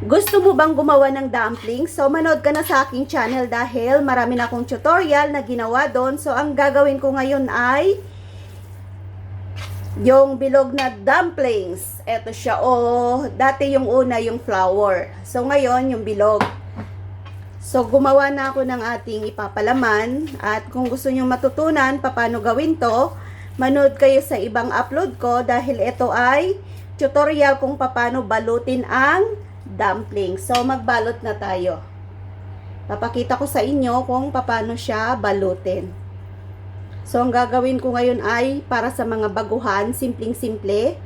Gusto mo bang gumawa ng dumplings? So, manood ka na sa aking channel dahil marami na akong tutorial na ginawa doon. So, ang gagawin ko ngayon ay yung bilog na dumplings. Ito siya. Dati yung una, yung flour. So, ngayon, yung bilog. So, gumawa na ako ng ating ipapalaman. At kung gusto nyo matutunan paano gawin to, manood kayo sa ibang upload ko dahil ito ay tutorial kung paano balutin ang dumpling. So, magbalot na tayo. Papakita ko sa inyo kung paano siya balutin. So, ang gagawin ko ngayon ay para sa mga baguhan, simpleng-simple.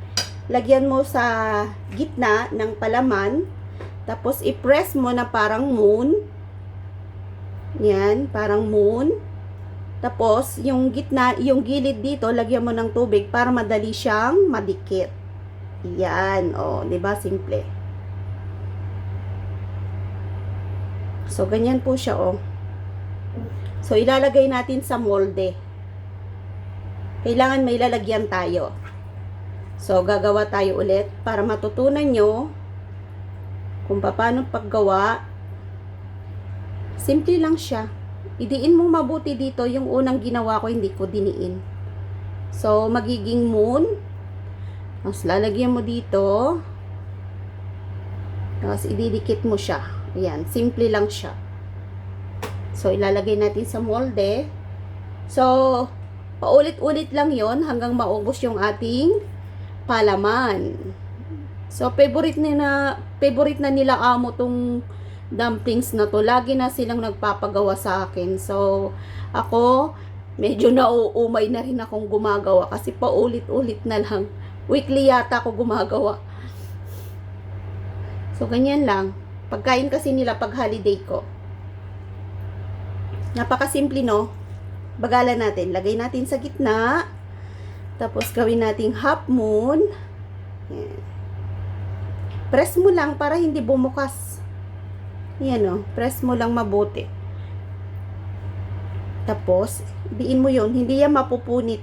Lagyan mo sa gitna ng palaman. Tapos, i-press mo na parang moon. Yan, parang moon. Tapos, yung gitna, yung gilid dito, lagyan mo ng tubig para madali siyang madikit. Yan, di ba? Simple. So, ganyan po siya, So, ilalagay natin sa molde. Kailangan may lalagyan tayo. So, gagawa tayo ulit para matutunan nyo kung paano paggawa. Simple lang siya. Idiin mo mabuti dito. Yung unang ginawa ko, hindi ko diniin. So, magiging moon. Tapos, lalagyan mo dito. Tapos, ididikit mo siya. Ayan, simple lang siya. So, ilalagay natin sa molde. So, paulit-ulit lang yon hanggang maubos yung ating palaman. So, favorite na nila amo tong dumplings na to. Lagi na silang nagpapagawa sa akin. So, ako, medyo nauumay na rin akong gumagawa kasi paulit-ulit na lang. Weekly yata ako gumagawa. So, ganyan lang. Pagkain kasi nila pag holiday ko. Napakasimple, no? Bagalan natin. Lagay natin sa gitna. Tapos, gawin nating half moon. Yan. Press mo lang para hindi bumukas. Yan, press mo lang mabuti. Tapos, diin mo yun. Hindi yan mapupunit.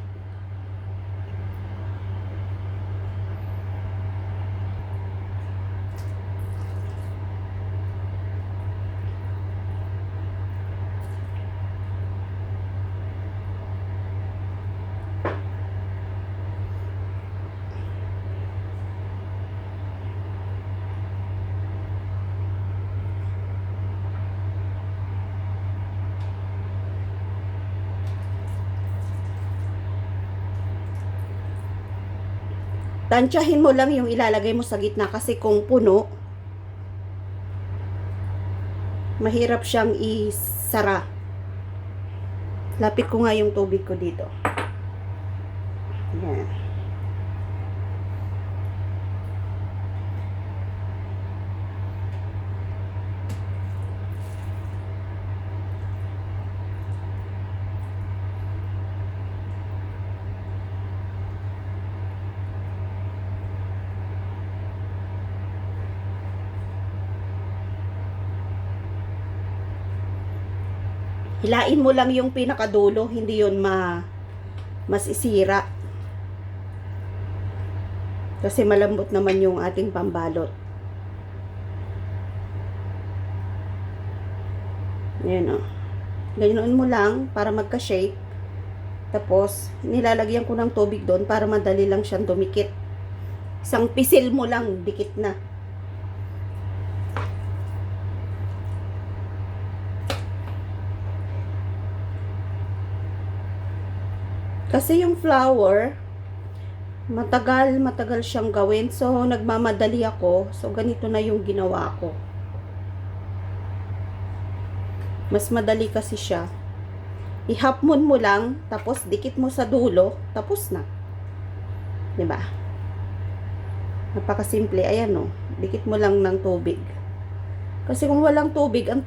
Tansyahin mo lang yung ilalagay mo sa gitna kasi kung puno, mahirap siyang isara. Lapit ko nga yung tubig ko dito. Yan. Hilain mo lang yung pinakadulo, hindi yun masisira. Kasi malambot naman yung ating pambalot. Ayan, Ganoon mo lang para magka-shape. Tapos, nilalagyan ko ng tubig doon para madali lang siyang dumikit. Isang pisil mo lang, dikit na. Kasi yung flour, matagal siyang gawin. So, nagmamadali ako. So, ganito na yung ginawa ko. Mas madali kasi siya. I-half moon mo lang, tapos dikit mo sa dulo, tapos na. 'Di ba? Napakasimple. Ayan, dikit mo lang ng tubig. Kasi kung walang tubig, ang